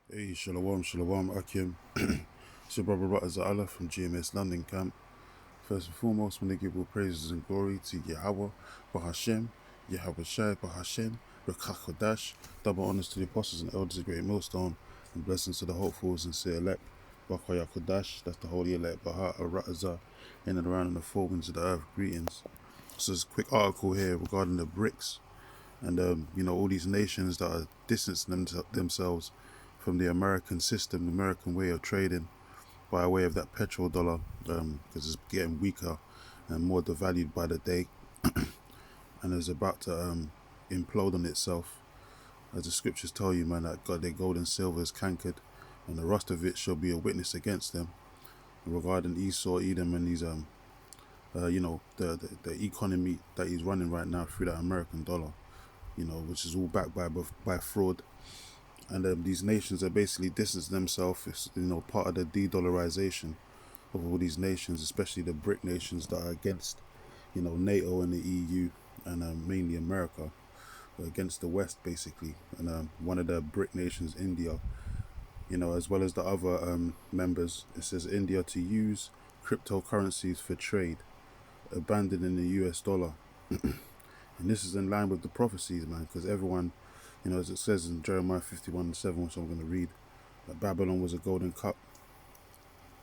Hey, Shalom, Akim. It's your brother Rutters Allah from GMS London Camp. First and foremost, I want to give all praises and glory to Yahweh, Bahashem, Yahweh Shai, Bahashem, Rekachodash. Double honors to the apostles and elders of Great Millstone, and blessings to the hopefuls and say elect, Bakoyakodash, that's the holy elect, Baha, Ratazah, in and around in the four winds of the earth. Greetings. So there's a quick article here regarding the BRICS and all these nations that are distancing themselves from the American system, the American way of trading by way of that petrodollar, because it's getting weaker and more devalued by the day, and is about to implode on itself. As the scriptures tell you, man, that God, their gold and silver is cankered, and the rust of it shall be a witness against them. And regarding Esau, Edom, and these, the economy that he's running right now through that American dollar, which is all backed by fraud. And these nations are basically distancing themselves. It's, part of the de-dollarization of all these nations, especially the BRIC nations that are against, NATO and the EU and mainly America, against the West basically. And one of the BRIC nations, India, as well as the other members, it says India to use cryptocurrencies for trade, abandoning the US dollar. And this is in line with the prophecies, man, because everyone, as it says in Jeremiah 51:7, which I'm going to read, that Babylon was a golden cup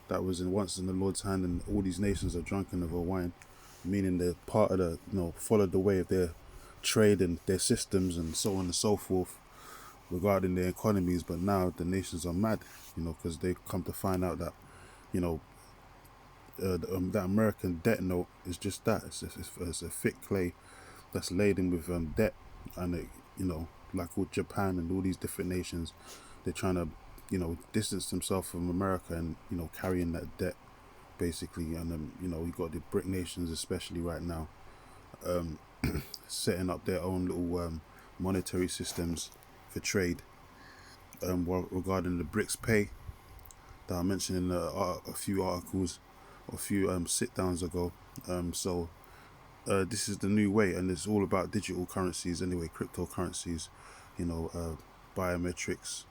that was once in the Lord's hand, and all these nations are drunken of her wine, meaning they're part of the, followed the way of their trade and their systems and so on and so forth regarding their economies. But now the nations are mad, because they come to find out that, that American debt note is just that. It's a thick clay that's laden with debt, and it, like all Japan and all these different nations, they're trying to, distance themselves from America and carrying that debt basically. And you got the BRIC nations, especially right now, setting up their own little monetary systems for trade. Regarding the BRICS pay that I mentioned in a few articles, or a few sit downs ago. This is the new way, and it's all about digital currencies anyway, cryptocurrencies, biometrics,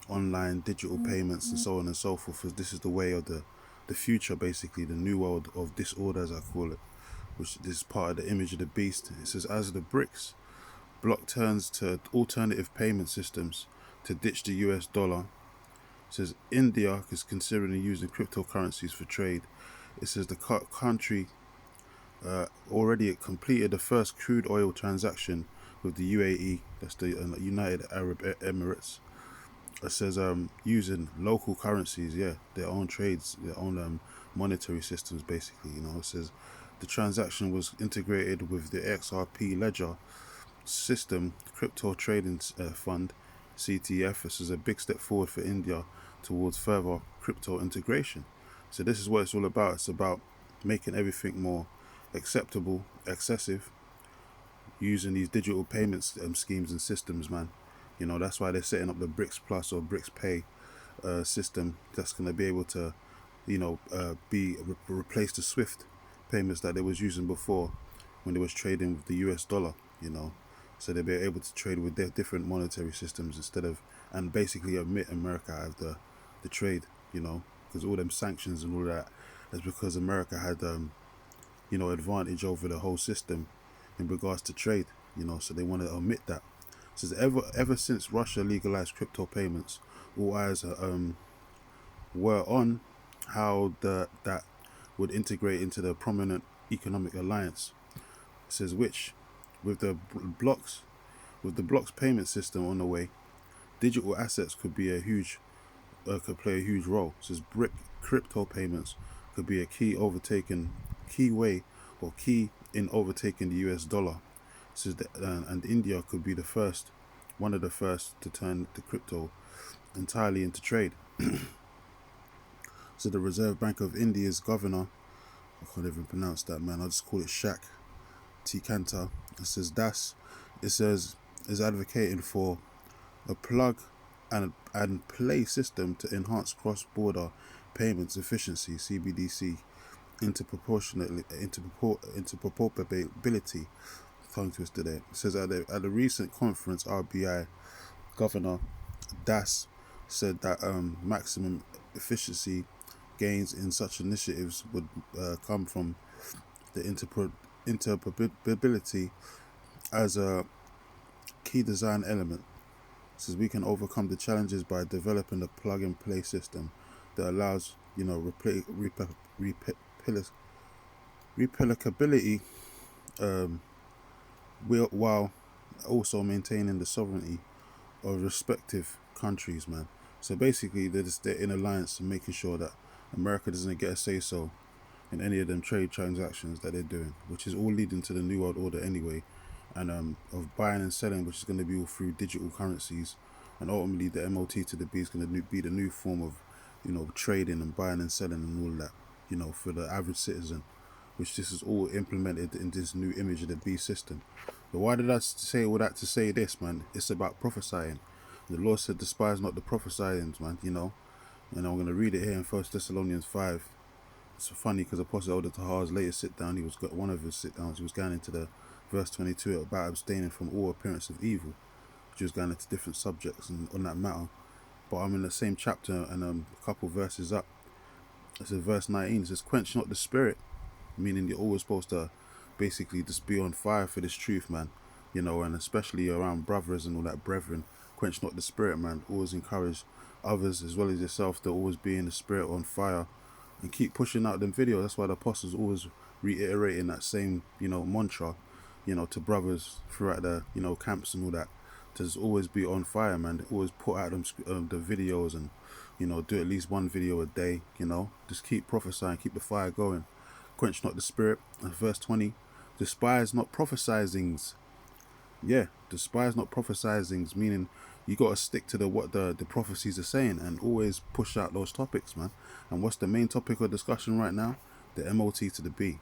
online digital payments, and so on and so forth. Because this is the way of the future, basically, the new world of disorder, as I call it, which this is part of the image of the beast. It says, as the BRICS bloc turns to alternative payment systems to ditch the US dollar, it says India is considering using cryptocurrencies for trade. It says the country already completed the first crude oil transaction with the UAE, that's the United Arab Emirates. It says using local currencies, their own trades, their own monetary systems, basically. It says the transaction was integrated with the XRP ledger system, crypto trading fund, CTF. This is a big step forward for India towards further crypto integration. So this is what it's all about. It's about making everything more acceptable, excessive, using these digital payments schemes and systems, man. That's why they're setting up the BRICS Plus or BRICS Pay system that's going to be able to, replace the SWIFT payments that they was using before when they was trading with the US dollar. So they'll be able to trade with their different monetary systems instead of, and basically admit America out of the trade. Because all them sanctions and all that is because America had advantage over the whole system in regards to trade, so they want to omit that. It says ever since Russia legalized crypto payments, all eyes were on how that would integrate into the prominent economic alliance. It says which, with the blocks payment system on the way, digital assets could play a huge role. It says BRIC crypto payments could be a key in overtaking the US dollar. It says that, and India could be one of the first to turn the crypto entirely into trade. So the Reserve Bank of India's governor, I can't even pronounce that, man, I'll just call it Shak Tikanta. It says is advocating for a plug and play system to enhance cross-border payments efficiency, CBDC, interoperability. Tongue twister there. It says at a recent conference, RBI Governor Das said that maximum efficiency gains in such initiatives would come from the interoperability as a key design element. It says we can overcome the challenges by developing a plug-and-play system that allows, replicability, um, while also maintaining the sovereignty of respective countries, man. So basically, they're in alliance and making sure that America doesn't get a say-so in any of them trade transactions that they're doing, which is all leading to the New World Order anyway, and of buying and selling, which is going to be all through digital currencies, and ultimately the MOT to the B is going to be the new form of, trading and buying and selling and all that, for the average citizen, which this is all implemented in this new image of the beast system. But why did I say all that to say this, man? It's about prophesying. The Lord said, "Despise not the prophesyings, man." And I'm going to read it here in 1 Thessalonians 5. It's funny because Apostle Elder Tahar's latest sit down, he was got one of his sit downs. He was going into the verse 22 about abstaining from all appearance of evil, which was going into different subjects and on that matter. But I'm in the same chapter and a couple verses up. It says verse 19. It says, "Quench not the spirit," meaning you're always supposed to basically just be on fire for this truth, man. And especially around brothers and all that, brethren. Quench not the spirit, man. Always encourage others as well as yourself to always be in the spirit on fire and keep pushing out them videos. That's why the apostles always reiterating that same, mantra, to brothers throughout the, camps and all that, to just always be on fire, man. They always put out them the videos and, do at least one video a day, just keep prophesying, keep the fire going. Quench not the spirit. Verse 20, despise not prophesyings. Yeah, despise not prophesyings, meaning you got to stick to what the prophecies are saying and always push out those topics, man. And what's the main topic of discussion right now? The MOT to the B.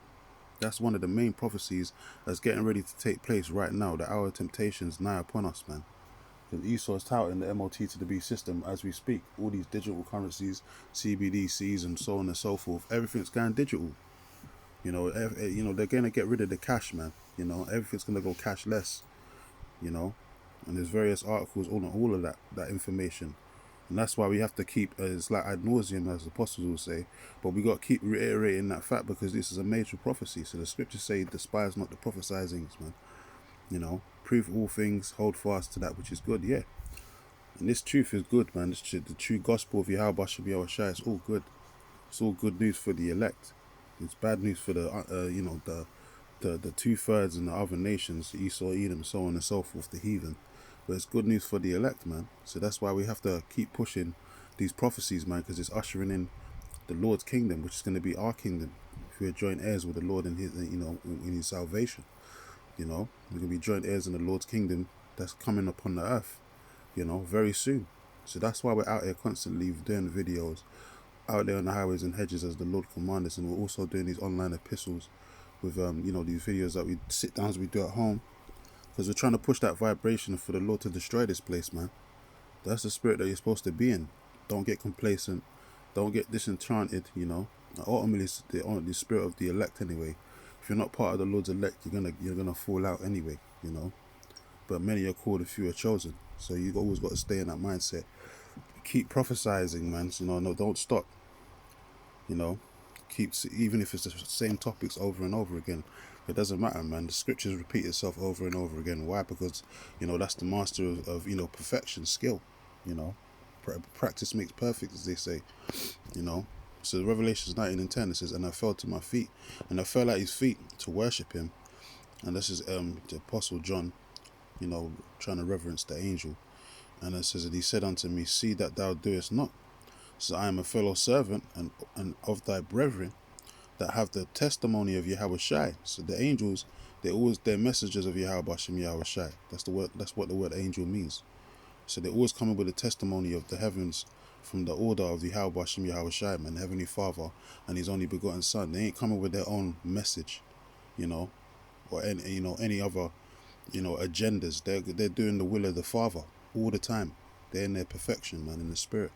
That's one of the main prophecies that's getting ready to take place right now. The hour of temptation is nigh upon us, man. Because Esau is touting the MOT to the B system as we speak. All these digital currencies, CBDCs and so on and so forth. Everything's going digital. They're going to get rid of the cash, man. Everything's going to go cashless. And there's various articles on all of that information, and that's why we have to keep it's like ad nauseum, as the apostles will say, but we got to keep reiterating that fact because this is a major prophecy. So the scriptures say, "Despise not the prophesyings," man. Prove all things, hold fast to that which is good. Yeah, and this truth is good, man. The true gospel of Yahweh Shem Yahushua, it's all good. It's all good news for the elect. It's bad news for the the 2/3 in the other nations, Esau, Edom, so on and so forth, the heathen. But it's good news for the elect, man. So that's why we have to keep pushing these prophecies, man, because it's ushering in the Lord's kingdom, which is going to be our kingdom. If we're joint heirs with the Lord in his, in his salvation, we're going to be joint heirs in the Lord's kingdom that's coming upon the earth, very soon. So that's why we're out here constantly doing videos, out there on the highways and hedges as the Lord commands us, and we're also doing these online epistles with these videos that we sit downs we do at home, because we're trying to push that vibration for the Lord to destroy this place, man. That's the spirit that you're supposed to be in. Don't get complacent, don't get disenchanted. Ultimately it's the spirit of the elect anyway. If you're not part of the Lord's elect, you're gonna fall out anyway. But many are called, a few are chosen. So you always got to stay in that mindset. Keep prophesying, man. No, don't stop. Keeps, even if it's the same topics over and over again, it doesn't matter, man. The scriptures repeat itself over and over again. Why? Because that's the master of perfection, skill. Practice makes perfect, as they say. So Revelations 19:10, it says, "And I fell to my feet, and I fell at his feet to worship him." And this is the Apostle John, trying to reverence the angel. And it says that he said unto me, "See that thou doest not. So I am a fellow servant and of thy brethren that have the testimony of Yahweh Shai." So the angels, they're messengers of Yahweh Shem Yahweh Shai. That's the word. That's what the word angel means. So they're always coming with the testimony of the heavens from the order of the Yahweh Shem Yahweh Shai, man, Heavenly Father and His only begotten Son. They ain't coming with their own message, or any other, agendas. They're doing the will of the Father all the time. They're in their perfection, man, in the spirit.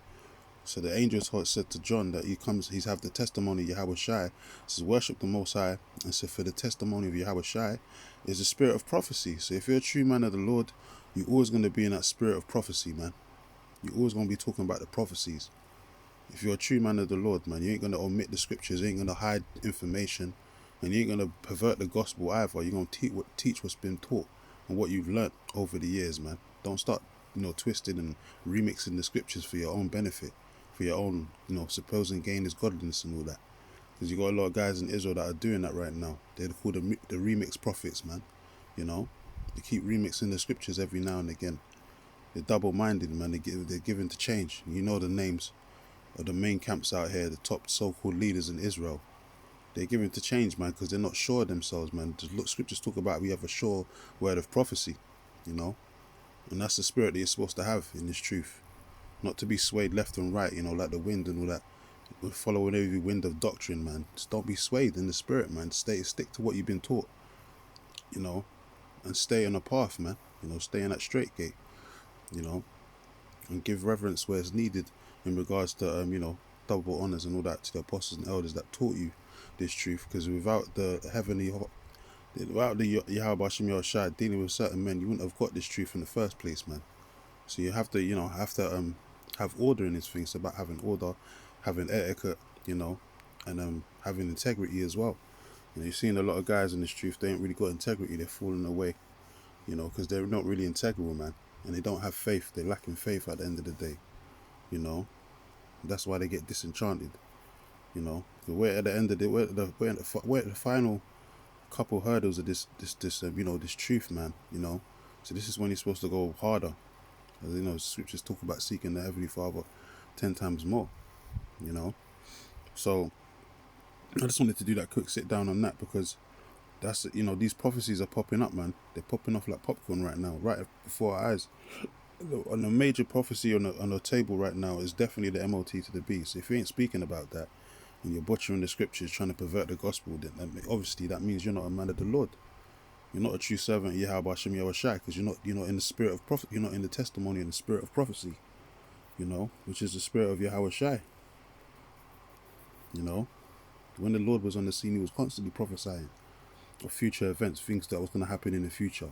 So the angel said to John that he's have the testimony of Yahweh Shai. Says, worship the Most High. And so for the testimony of Yahweh Shai is the spirit of prophecy. So if you're a true man of the Lord, you're always going to be in that spirit of prophecy, man. You're always going to be talking about the prophecies. If you're a true man of the Lord, man, you ain't going to omit the scriptures, you ain't going to hide information, and you ain't going to pervert the gospel either. You're going to teach what's been taught and what you've learnt over the years, man. Don't start, twisting and remixing the scriptures for your own benefit, for your own, supposing gain is godliness and all that. Because you got a lot of guys in Israel that are doing that right now. They're called the remix prophets, man. They keep remixing the scriptures every now and again. They're double-minded, man. They're given to change. You know the names of the main camps out here, the top so-called leaders in Israel. They're given to change, man, because they're not sure of themselves, man. Scriptures talk about we have a sure word of prophecy, and that's the spirit that you're supposed to have in this truth. Not to be swayed left and right, like the wind and all that. We're following every wind of doctrine, man. Just don't be swayed in the spirit, man. Stick to what you've been taught, and stay on a path, man. Stay in that straight gate, and give reverence where it's needed in regards to, double honors and all that to the apostles and elders that taught you this truth. Because without the Yahweh Hashem Yahushua dealing with certain men, you wouldn't have got this truth in the first place, man. So you have to, have order in these things. It's about having order, having etiquette, and having integrity as well. You're seeing a lot of guys in this truth, they ain't really got integrity, they're falling away, because they're not really integral, man. And they don't have faith, they're lacking faith at the end of the day, That's why they get disenchanted, We're at the end of we're at the final couple hurdles of this truth, man, So this is when you're supposed to go harder. As scriptures talk about seeking the Heavenly Father 10 times more, So I just wanted to do that quick sit down on that, because that's, these prophecies are popping up, man. They're popping off like popcorn right now, right before our eyes. And a major prophecy on the table right now is definitely the MOT to the B. So if you ain't speaking about that and you're butchering the scriptures, trying to pervert the gospel, then obviously that means you're not a man of the Lord. You're not a true servant of Yahweh Hashem Yahushua, because you're not in the spirit of prophet. You're not in the testimony and the spirit of prophecy, which is the spirit of Yahweh Shai. When the Lord was on the scene, he was constantly prophesying of future events, things that was going to happen in the future.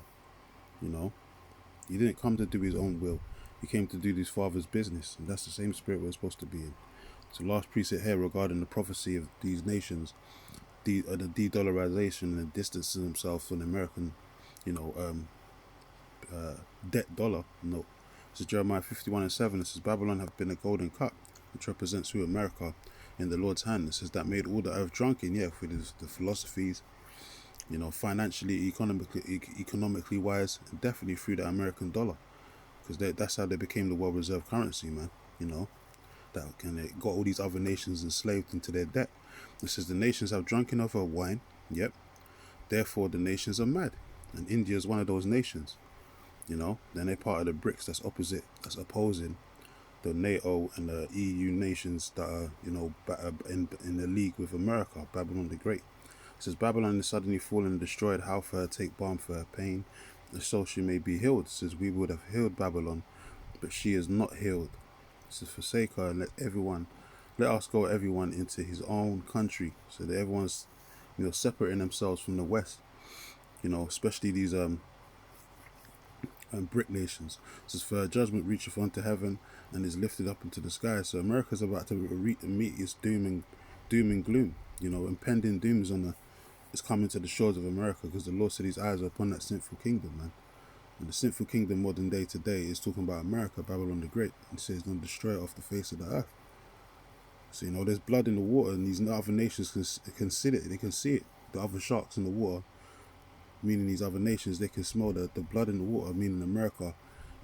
He didn't come to do his own will. He came to do his Father's business, and that's the same spirit we're supposed to be in. So last precept here regarding the prophecy of these nations, the de-dollarization and the distancing themselves from the American, debt dollar note. This is Jeremiah 51:7. It says, Babylon have been a golden cup, which represents who America in the Lord's hand. It says that made all the earth drunken, with the philosophies, financially, economically wise, and definitely through the American dollar, because that's how they became the world reserve currency, man. They got all these other nations enslaved into their debt. It says the nations have drunken of her wine. Yep. Therefore, the nations are mad, and India is one of those nations. Then they're part of the BRICS. That's opposing the NATO and the EU nations that are, in the league with America, Babylon the Great. It says Babylon is suddenly fallen and destroyed. How for her take balm for her pain, and so she may be healed. It says we would have healed Babylon, but she is not healed. It says forsake her and let us go everyone into his own country. So that everyone's, separating themselves from the West. Especially these brick nations. It says for her judgment reacheth unto heaven and is lifted up into the sky. So America's about to meet its doom and gloom. Impending doom is coming to the shores of America, because the Lord said his eyes are upon that sinful kingdom, man. And the sinful kingdom modern day today is talking about America, Babylon the Great, and says it's going to destroy it off the face of the earth. So, there's blood in the water, and these other nations can see it. They can see it. The other sharks in the water, meaning these other nations, they can smell the blood in the water, meaning America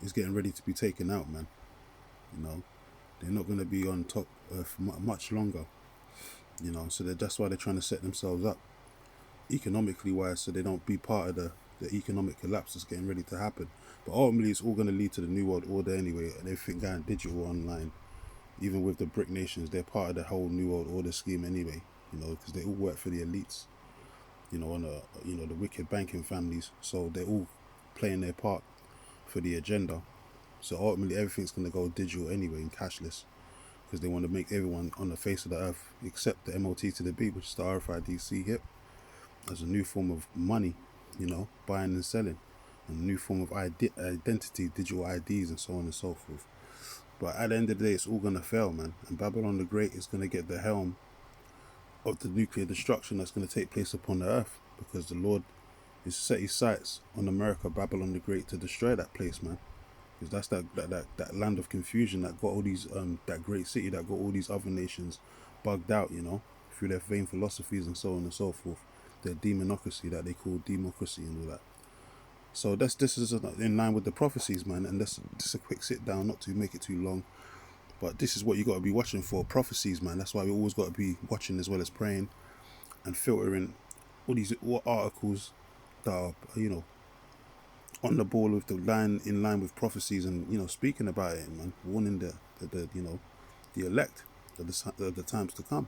is getting ready to be taken out, man. They're not going to be on top for much longer. So that's why they're trying to set themselves up economically wise, so they don't be part of the economic collapse that's getting ready to happen. But ultimately, it's all going to lead to the New World Order anyway, and everything going digital online. Even with the BRIC nations, they're part of the whole New World Order scheme anyway, because they all work for the elites, on the wicked banking families. So they're all playing their part for the agenda. So ultimately, everything's going to go digital anyway and cashless, because they want to make everyone on the face of the earth accept the MOT to the B, which is the RFID hip, as a new form of money, buying and selling, and a new form of identity, digital IDs, and so on and so forth. But at the end of the day, it's all gonna fail, man. And Babylon the Great is gonna get the helm of the nuclear destruction that's gonna take place upon the earth, because the Lord is set his sights on America, Babylon the Great, to destroy that place, man. Because that's that land of confusion that got all these that great city that got all these other nations bugged out, through their vain philosophies and so on and so forth. Their demonocracy that they call democracy and all that. So this is in line with the prophecies, man. And that's just a quick sit down, not to make it too long. But this is what you got to be watching for, prophecies, man. That's why we always got to be watching as well as praying and filtering all articles that are, on the ball with the line in line with prophecies, and speaking about it, man, warning the elect of the times to come,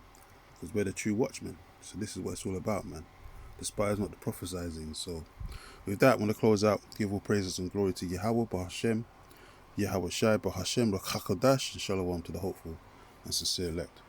because we're the true watchmen. So this is what it's all about, man. Despise not the prophesyings. So with that, I want to close out. Give all praises and glory to Yahweh, Bahashem, Yahweh Shai, Bahashem, Rakakadash, and Shalom to the hopeful and sincere elect.